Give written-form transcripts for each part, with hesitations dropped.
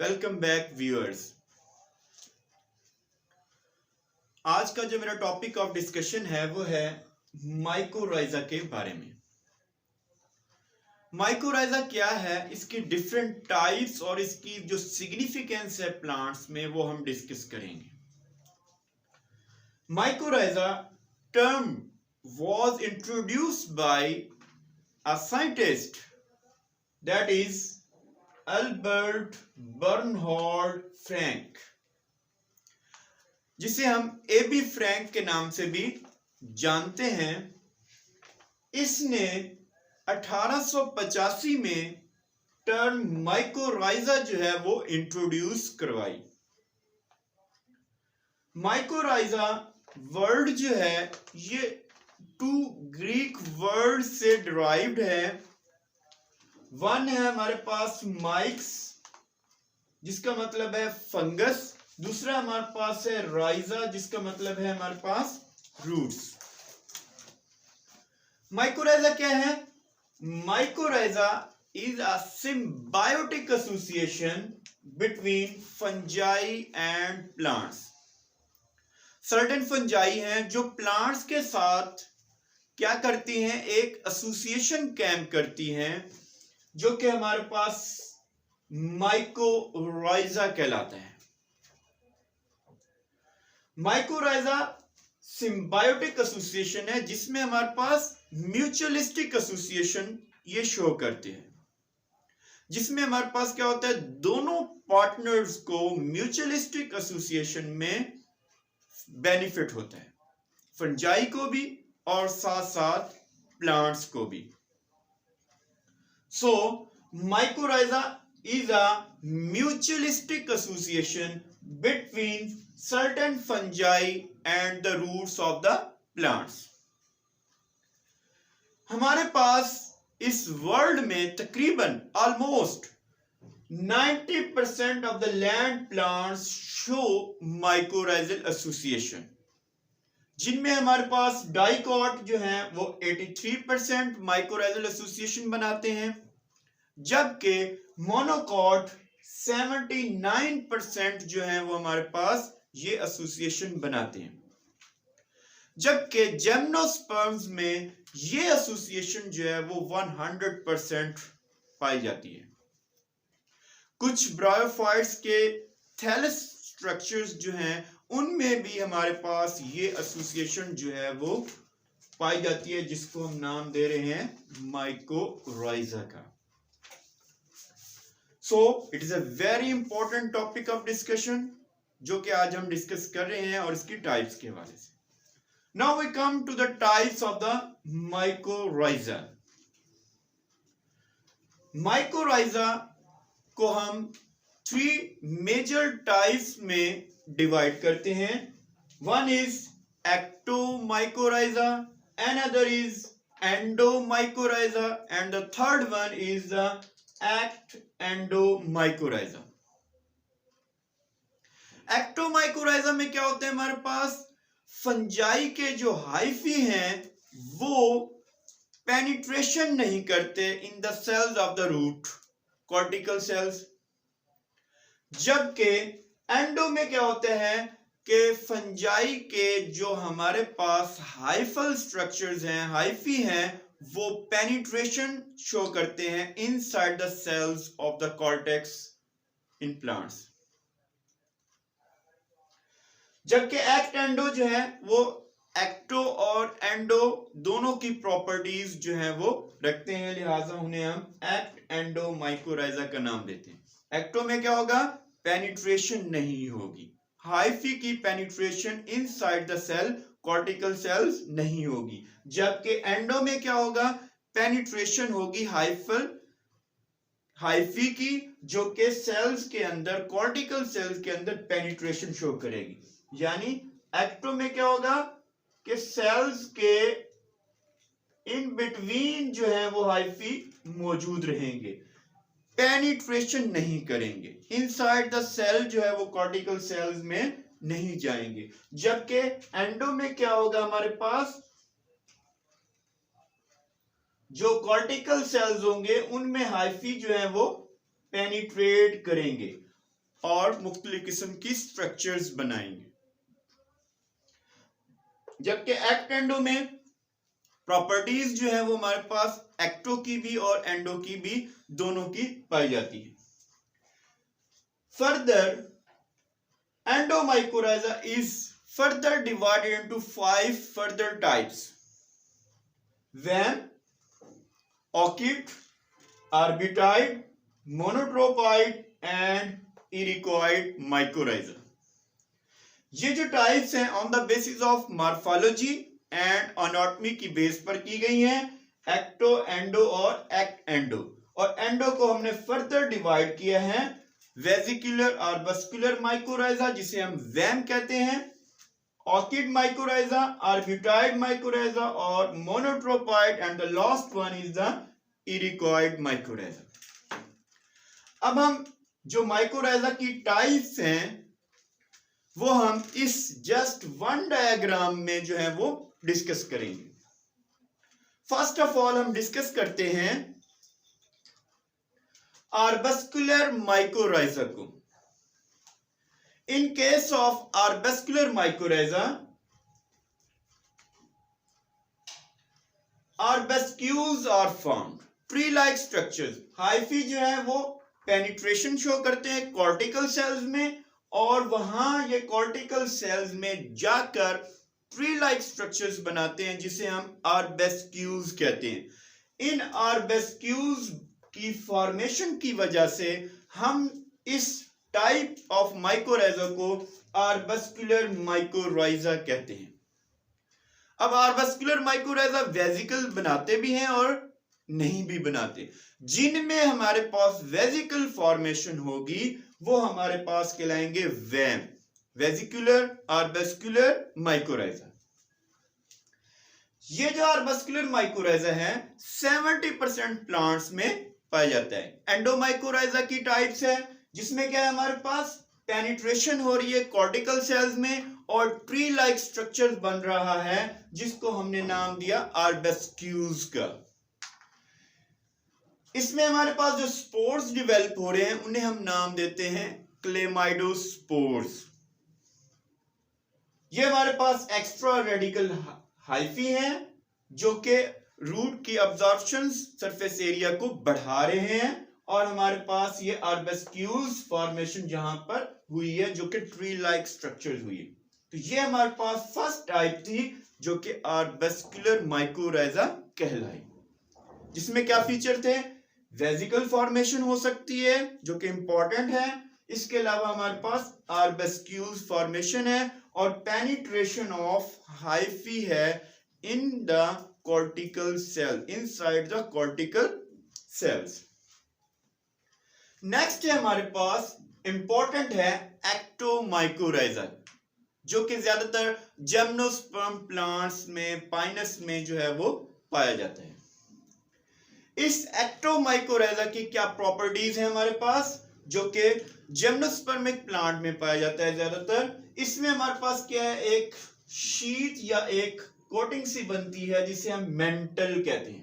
Welcome back viewers. आज का जो मेरा टॉपिक ऑफ डिस्कशन है वो है माइकोराइजा के बारे में। माइकोराइजा क्या है, इसकी डिफरेंट टाइप्स और इसकी जो सिग्निफिकेंस है प्लांट्स में वो हम डिस्कस करेंगे। Mycorrhiza term was introduced by a scientist, that is Albert Bernhard Frank, जिसे हम एबी फ्रैंक के नाम से भी जानते हैं। इसने 1885 में टर्म माइकोराइजा जो है वो इंट्रोड्यूस करवाई। माइकोराइजा वर्ड जो है ये 2 ग्रीक वर्ड से डिराइव्ड है। वन है हमारे पास माइक्स, जिसका मतलब है फंगस। दूसरा हमारे पास है राइजा, जिसका मतलब है हमारे पास रूट्स। माइकोराइजा क्या है? Mycorrhiza is a symbiotic association between fungi and plants. Certain fungi हैं जो प्लांट्स के साथ क्या करती हैं, एक एसोसिएशन कैम करती हैं, जो कि हमारे पास माइकोराइजा कहलाता है। माइकोराइजा सिम्बायोटिक एसोसिएशन है जिसमें हमारे पास म्यूचुअलिस्टिक एसोसिएशन ये शो करते हैं, जिसमें हमारे पास क्या होता है, दोनों पार्टनर्स को म्यूचुअलिस्टिक एसोसिएशन में बेनिफिट होता है, फंजाई को भी और साथ साथ प्लांट्स को भी। So mycorrhiza is a mutualistic association between certain fungi and the roots of the plants. हमारे पास इस वर्ल्ड में तकरीबन almost 90% of the land plants show mycorrhizal association, जिनमें हमारे पास डाइकॉट जो है वो 83% माइकोराइजल एसोसिएशन बनाते हैं, जबकि मोनोकॉट 79% जो है वो हमारे पास ये एसोसिएशन बनाते हैं, जबकि जिम्नोस्पर्म्स में ये एसोसिएशन जो है वो 100% पाई जाती है। कुछ ब्रायोफाइट्स के थैलस स्ट्रक्चर्स जो हैं उनमें भी हमारे पास ये एसोसिएशन जो है वो पाई जाती है, जिसको हम नाम दे रहे हैं माइकोराइजा का। So it is a very important topic of discussion जो कि आज हम डिस्कस कर रहे हैं और इसकी टाइप्स के हवाले से। Now we come to the types of the mycorrhiza. Mycorrhiza को हम 3 मेजर टाइप्स में डिवाइड करते हैं। One is ectomycorrhiza, another is endomycorrhiza and the third one is the ectendomycorrhiza. Ectomycorrhiza में क्या होता है, हमारे पास फंजाई के जो हाइफी हैं वो पेनिट्रेशन नहीं करते in the cells of the root, cortical cells, जबकि एंडो में क्या होता है कि फंजाई के जो हमारे पास हाइफल स्ट्रक्चर्स हैं, हाइफी हैं, वो पेनिट्रेशन शो करते हैं inside the cells of the cortex in plants, जबकि एक्ट एंडो जो है वो एक्टो और एंडो दोनों की प्रॉपर्टीज जो है वो रखते हैं, लिहाजा उन्हें हम एक्ट एंडो माइकोराइजा का नाम देते हैं। एक्टो में क्या होगा, पेनिट्रेशन नहीं होगी, हाइफी की penetration inside the cell, cortical cells नहीं होगी, जबकि एंडो में क्या होगा, पेनिट्रेशन होगी हाइफी की, जो कि सेल्स के अंदर, कॉर्टिकल सेल्स के अंदर पेनिट्रेशन शो करेगी। यानी एक्टो में क्या होगा कि सेल्स के इन बिटवीन जो है वो हाइफी मौजूद रहेंगे, पेनिट्रेशन नहीं करेंगे, इनसाइड द सेल जो है वो कॉर्टिकल सेल्स में नहीं जाएंगे, जबकि एंडो में क्या होगा, हमारे पास जो कॉर्टिकल सेल्स होंगे उनमें हाइफी जो है वो पेनिट्रेट करेंगे और मुख्तलिफ किस्म की स्ट्रक्चर्स बनाएंगे। जबकि एक्ट एंडो में प्रॉपर्टीज जो है वो हमारे पास एक्टो की भी और एंडो की भी दोनों की पाई जाती है। Further endomycorrhiza is further divided into 5 further types: VAM, orchid, arbutoid, monotropoid and ericoid mycorrhiza. ये जो टाइप्स हैं on the basis of morphology and anatomy की बेस पर की गई हैं, एक्टो, एंडो और एक्ट एंडो। और एंडो को हमने फर्दर डिवाइड किया है वेसिकुलर और बस्कुलर माइकोराइजा, जिसे हम वैम कहते हैं, ऑर्किड माइकोराइजा, आर्बिटाइड माइकोराइजा और monotropoid, and the last one is the ericoid mycorrhiza. अब हम जो माइकोराइजा की टाइप्स हैं वो हम इस जस्ट वन डायग्राम में जो है वो डिस्कस करेंगे। फर्स्ट ऑफ ऑल हम डिस्कस करते हैं आर्बस्कुलर माइकोराइजा को। In case of arbuscular mycorrhiza, arbuscules are found, tree like structures. Hyphae जो है वो पेनिट्रेशन शो करते हैं कॉर्टिकल सेल्स में, और वहां ये कॉर्टिकल सेल्स में जाकर ट्री लाइक स्ट्रक्चर्स बनाते हैं जिसे हम आर्बस्क्यूल्स कहते हैं। इन आर्बस्क्यूल्स की फॉर्मेशन की वजह से हम इस टाइप ऑफ माइकोराइजा को आर्बस्कुलर माइकोराइजा कहते हैं। अब आर्बस्कुलर माइकोराइजा वेसिकल बनाते भी हैं और नहीं भी बनाते। जिनमें हमारे पास वेसिकल फॉर्मेशन होगी वो हमारे पास कहलाएंगे वैम, वेसिकुलर आर्बस्कुलर माइकोराइजा। ये जो आर्बस्कुलर माइकोराइजा है 70% प्लांट्स में पाया जाता है। एंडोमाइकोराइजा की टाइप्स है जिसमें क्या है हमारे पास पेनिट्रेशन हो रही है कॉर्टिकल सेल्स में और ट्री लाइक स्ट्रक्चर बन रहा है जिसको हमने नाम दिया आर्बस्क्यूल्स का। इसमें हमारे पास जो स्पोर्स डेवलप हो रहे हैं उन्हें हम नाम देते हैं क्लेमाइडोस्पोर्स। ये हमारे पास एक्स्ट्रा रेडिकल हाइफी हैं जो कि रूट की अब्जॉर्प्शन सरफेस एरिया को बढ़ा रहे हैं, और हमारे पास ये आर्बस्क्यूल्स फॉर्मेशन जहां पर हुई है जो कि ट्री लाइक स्ट्रक्चर हुई है। तो ये हमारे पास फर्स्ट टाइप थी जो कि आर्बस्कुलर माइकोराइजा कहलाई, जिसमें क्या फीचर थे, वेसिकल फॉर्मेशन हो सकती है जो कि इंपॉर्टेंट है, इसके अलावा हमारे पास आर्बस्क्यूल्स फॉर्मेशन है और पेनिट्रेशन ऑफ हाइफी है in the cortical cell, inside the cortical cells. Next है हमारे पास इंपॉर्टेंट है एक्टोमाइकोराइजा, जो कि ज्यादातर जिम्नोस्पर्म प्लांट्स में, पाइनस में जो है वो पाया जाता है। इस एक्टोमाइकोराइजा की क्या प्रॉपर्टीज है हमारे पास, जो कि जिम्नोस्पर्मिक प्लांट में पाया जाता है ज्यादातर। इसमें हमारे पास क्या है, एक शीट या एक कोटिंग सी बनती है जिसे हम मेंटल कहते हैं।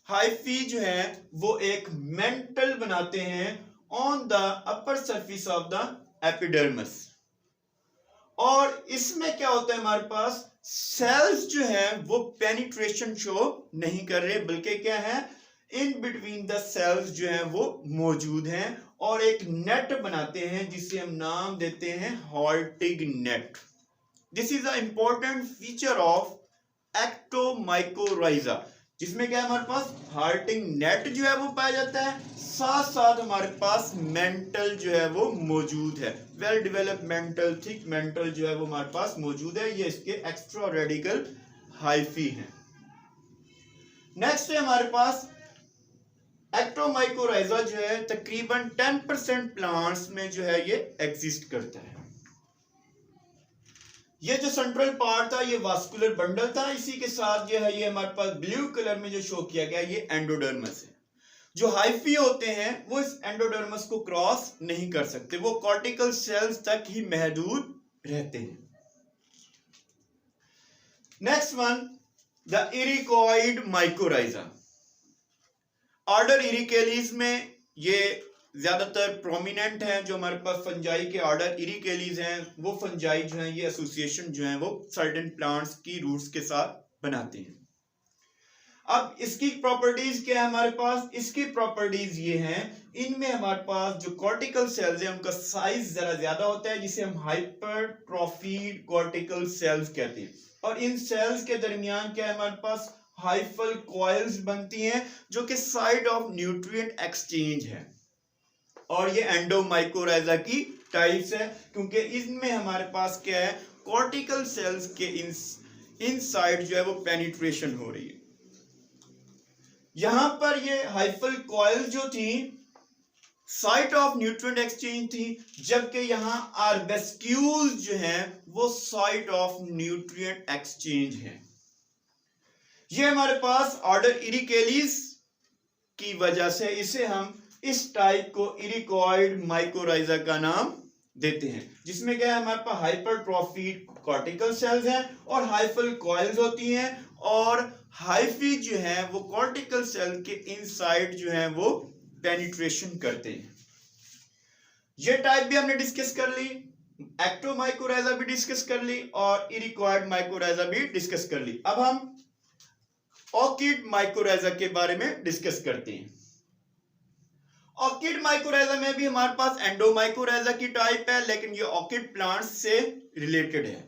हाइफी जो है वो एक मेंटल बनाते हैं on the upper surface of the epidermis, और इसमें क्या होता है हमारे पास सेल्स जो है वो पेनिट्रेशन शो नहीं कर रहे, बल्कि क्या है इन बिटवीन द सेल्स जो है वो मौजूद हैं और एक नेट बनाते हैं जिसे हम नाम देते हैं halting net. This is a important feature of एक्टोमाइकोराइजा, जिसमें क्या है हमारे पास हॉल्टिंग नेट जो है वो पाया जाता है, साथ साथ हमारे पास मेंटल जो है वो मौजूद है, well developed mental, thick mental जो है वो हमारे पास मौजूद है। ये इसके एक्स्ट्रा रेडिकल हाइफी हैं। नेक्स्ट है हमारे पास एक्टोमाइकोराइजा जो है तकरीबन 10% प्लांट्स में जो है ये एग्जिस्ट करता है। ये जो सेंट्रल पार्ट था ये वास्कुलर बंडल था, इसी के साथ जो है ये हमारे पास ब्लू कलर में जो शो किया गया ये एंडोडर्मस है। जो हाइफी होते हैं वो इस एंडोडर्मस को क्रॉस नहीं कर सकते, वो कॉर्टिकल सेल्स तक ही महदूद रहते हैं। Next one, the ericoid mycorrhiza. Order Ericales में ये ज्यादातर प्रोमिनेंट हैं जो हमारे पास फंजाई के ऑर्डर इरिकेलीज हैं, वो फंजाई जो है ये एसोसिएशन जो है वो सर्टेन प्लांट्स की रूट्स के साथ बनाते हैं। अब इसकी प्रॉपर्टीज क्या है हमारे पास? इसकी प्रॉपर्टीज ये हैं, इनमें हमारे पास जो कॉर्टिकल सेल्स हैं उनका साइज जरा ज्यादा होता है, जिसे हम हाइपरट्रोफीड कॉर्टिकल सेल्स कहते हैं। और इन सेल्स के दरमियान क्या है हमारे पास? हाइफल कॉइल्स बनती हैं जो कि साइट ऑफ न्यूट्रिएंट एक्सचेंज है। और ये एंडोमाइकोराइजा की टाइप्स है, क्योंकि इसमें हमारे पास क्या है? कॉर्टिकल सेल्स के इनसाइड जो है वो पेनिट्रेशन हो रही है। यहां पर ये हाइफल कॉइल जो थी साइट ऑफ न्यूट्रिएंट एक्सचेंज थी, जबकि यहां आर्बेस्क्यूल्स जो हैं वो साइट ऑफ न्यूट्रिएंट एक्सचेंज है। ये हमारे पास ऑर्डर इरिकेलीज की वजह से इसे हम इस टाइप को इरिकॉइड माइकोराइजा का नाम देते हैं, जिसमें क्या है हमारे पास हाइपरट्रोफीड कॉर्टिकल सेल्स हैं और हाइफल कॉइल्स होती हैं, और हाइफी जो है वो कॉर्टिकल सेल के इनसाइड जो है वो पेनिट्रेशन करते हैं। ये टाइप भी हमने डिस्कस कर ली, एक्टोमाइकोराइजा भी डिस्कस कर ली और इरिकॉइड माइकोराइजा भी डिस्कस कर ली। अब हम ऑर्किड माइकोराइजा के बारे में डिस्कस करते हैं। ऑर्किड माइकोराइजा में भी हमारे पास एंडोमाइकोराइजा की टाइप है, लेकिन ये ऑर्किड प्लांट्स से रिलेटेड है।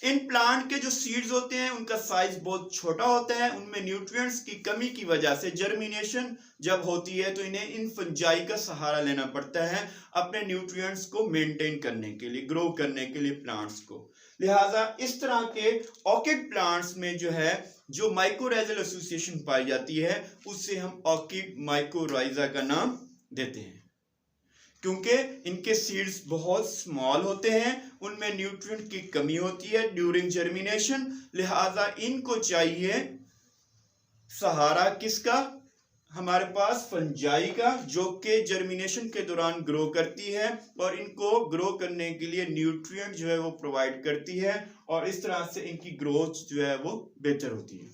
इन प्लांट के जो सीड्स होते हैं उनका साइज बहुत छोटा होता है, उनमें न्यूट्रिएंट्स की कमी की वजह से जर्मिनेशन जब होती है तो इन्हें इन फंजाई का सहारा लेना पड़ता है अपने न्यूट्रिएंट्स को मेंटेन करने के लिए, ग्रो करने के लिए प्लांट्स को। लिहाजा इस तरह के ऑर्किड प्लांट्स में जो है जो माइकोराइजल एसोसिएशन पाई जाती है उससे हम ऑर्किड माइकोराइजा का नाम देते हैं, क्योंकि इनके सीड्स बहुत स्मॉल होते हैं, उनमें न्यूट्रिएंट की कमी होती है ड्यूरिंग जर्मिनेशन। लिहाजा इनको चाहिए सहारा किसका? हमारे पास फंजाई का, जो कि जर्मिनेशन के दौरान ग्रो करती है और इनको ग्रो करने के लिए न्यूट्रिएंट जो है वो प्रोवाइड करती है, और इस तरह से इनकी ग्रोथ जो है वो बेहतर होती है।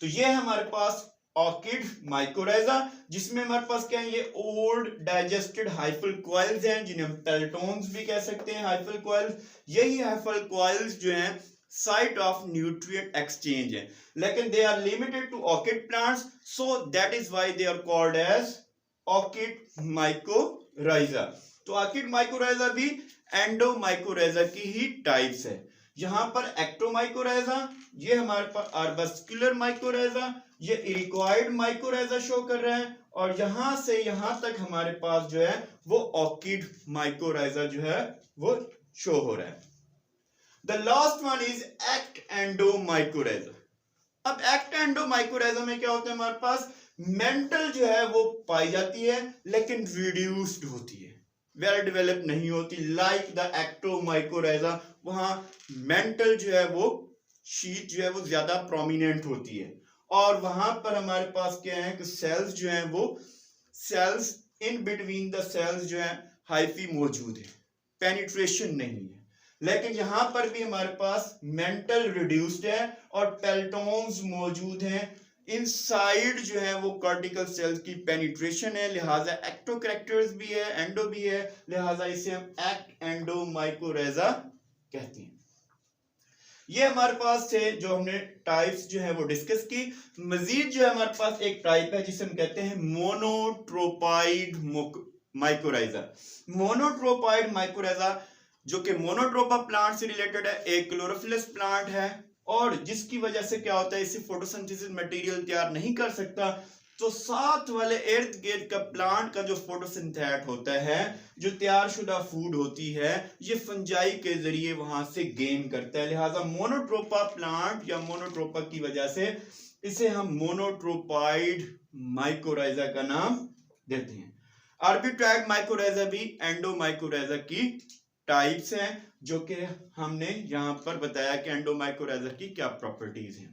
तो ये है हमारे पास ऑर्किड माइकोराइजा, जिसमें हमारे पास क्या है? ये ओल्ड डाइजेस्टेड हाइफल कॉइल्स हैं, जिन्हें हम पेल्टोन्स भी कह सकते हैं। हाइफल कॉइल्स, यही हाइफल कॉइल्स जो हैं साइट ऑफ न्यूट्रिएंट एक्सचेंज है, लेकिन they are limited to orchid plants, so that is why they are called as orchid mycorrhiza. तो ऑर्किड माइकोराइजा भी एंडोमाइकोराइजा की ही टाइप्स है। यहां पर एक्टोमाइकोराइजा, ये हमारे पास आर्बस्कुलर माइकोराइजा, ये इरिकॉइड माइकोराइजा शो कर रहा है, और यहां से यहां तक हमारे पास जो है वो ऑर्किड माइकोराइजा जो है वो शो हो रहा है। The last one is ectendomycorrhiza. अब एक्ट एंडोमाइकोराइजा में क्या होता है? हमारे पास मेंटल जो है वो पाई जाती है, लेकिन रिड्यूस्ड होती है, वेल डेवलप नहीं होती। लाइक द एक्टोमाइकोराइजा, वहां मेंटल जो है वो शीट जो है वो ज्यादा प्रोमिनेंट होती है, और वहां पर हमारे पास क्या है कि सेल्स जो हैं वो cells in between the cells जो है हाइफी मौजूद है, पेनिट्रेशन नहीं है। लेकिन यहां पर भी हमारे पास मेंटल रिड्यूस्ड है और पेल्टोन्स मौजूद हैं। इनसाइड जो है वो कॉर्टिकल सेल्स की पेनिट्रेशन है, लिहाजा एक्टो कैरेक्टर्स भी है, एंडो भी है, लिहाजा इसे हम एक्ट एंडोमाइकोराइजा कहते हैं। ये हमारे पास थे जो हमने टाइप्स जो है वो डिस्कस की। मजीद जो है हमारे पास एक टाइप है जिसे हम कहते हैं मोनोट्रोपाइड माइकोराइजा। मोनोट्रोपाइड माइकोराइजा जो कि मोनोट्रोपा प्लांट से रिलेटेड है, एक क्लोरोफिलस प्लांट है, और जिसकी वजह से क्या होता है, इसे फोटोसिंथेसिस मटेरियल तैयार नहीं कर सकता, तो साथ वाले इर्द गिर्द का प्लांट का जो फोटोसिंथेट होता है, जो तैयार शुदा फूड होती है, ये फंजाई के जरिए वहां से गेन करता है। लिहाजा मोनोट्रोपा प्लांट या मोनोट्रोपा की वजह से इसे हम मोनोट्रोपाइड माइकोराइजा का नाम देते हैं। आर्बिट्राइड माइकोराइजा भी एंडोमाइकोराइजा की टाइप्स हैं, जो कि हमने यहां पर बताया कि एंडोमाइकोराइजा की क्या प्रॉपर्टीज हैं।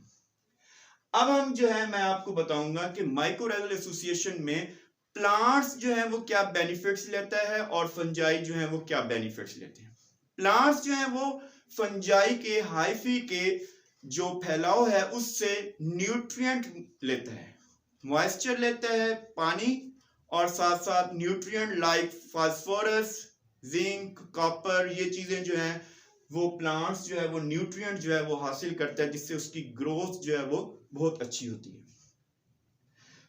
अब हम जो है मैं आपको बताऊंगा कि माइकोराइजल एसोसिएशन में प्लांट्स जो है वो क्या बेनिफिट्स लेता है और फंजाई जो है वो क्या बेनिफिट्स लेते हैं। प्लांट्स जो है वो फंजाई के हाइफी के जो फैलाव है उससे न्यूट्रिएंट लेता है, मॉइस्चर लेता है, पानी, और साथ साथ nutrient like phosphorus, zinc, copper, ये चीजें जो हैं वो प्लांट्स जो है वो न्यूट्रिएंट जो है वो हासिल करता है, जिससे उसकी ग्रोथ जो है वो बहुत अच्छी होती है।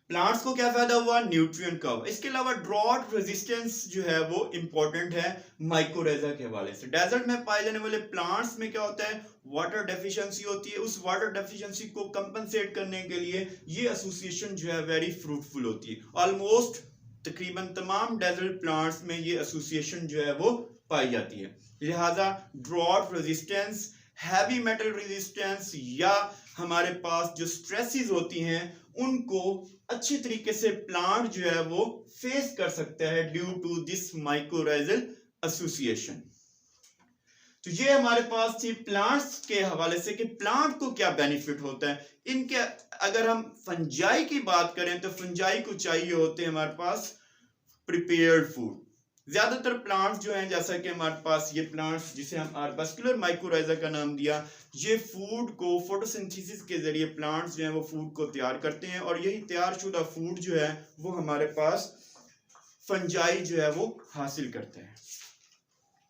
प्लांट्स को क्या फायदा हुआ? न्यूट्रिएंट का हुआ। इसके अलावा ड्रॉट रेजिस्टेंस जो है वो इंपॉर्टेंट है माइकोराइजा के हवाले से। डेजर्ट में पाए जाने वाले प्लांट्स में क्या होता है? वाटर डेफिशिएंसी होती है। उस वाटर डेफिशिएंसी को कंपनसेट करने के लिए ये एसोसिएशन जो है वेरी फ्रूटफुल होती है। ऑलमोस्ट तकरीबन तमाम डेजर्ट प्लांट्स में ये एसोसिएशन जो है वो पाई जाती है। लिहाजा drought resistance, heavy metal resistance या हमारे पास जो स्ट्रेसेस होती हैं उनको अच्छी तरीके से प्लांट जो है वो फेस कर सकता है due to this mycorrhizal association. तो ये हमारे पास थी प्लांट्स के हवाले से कि प्लांट को क्या बेनिफिट होता है इनके। अगर हम फंजाई की बात करें तो फंजाई को चाहिए होते हैं हमारे पास प्रिपेयर्ड फूड। ज्यादातर प्लांट्स जो हैं, जैसा कि हमारे पास ये प्लांट्स जिसे हम आर्बस्कुलर माइकोराइजा का नाम दिया, ये फूड को फोटोसिंथेसिस के जरिए प्लांट्स जो हैं वो फूड को तैयार करते हैं और यही तैयार शुदा फूड जो है वो हमारे पास फंजाई जो है वो हासिल करते हैं।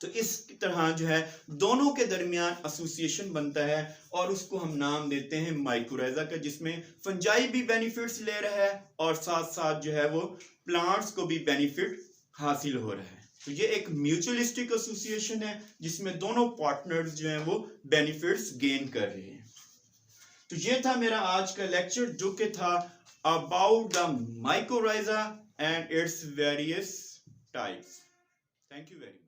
तो इस तरह जो है दोनों के दरमियान एसोसिएशन बनता है और उसको हम नाम देते हैं माइकोराइजा का, जिसमें फंजाई भी बेनिफिट्स ले रहा है और साथ साथ जो है वो प्लांट्स को भी बेनिफिट हासिल हो रहा है। तो ये एक म्यूचुअलिस्टिक एसोसिएशन है जिसमें दोनों पार्टनर्स जो हैं वो बेनिफिट्स गेन कर रहे हैं। तो ये था मेरा आज का लेक्चर जो कि था about the mycorrhiza and its various types. Thank you very much.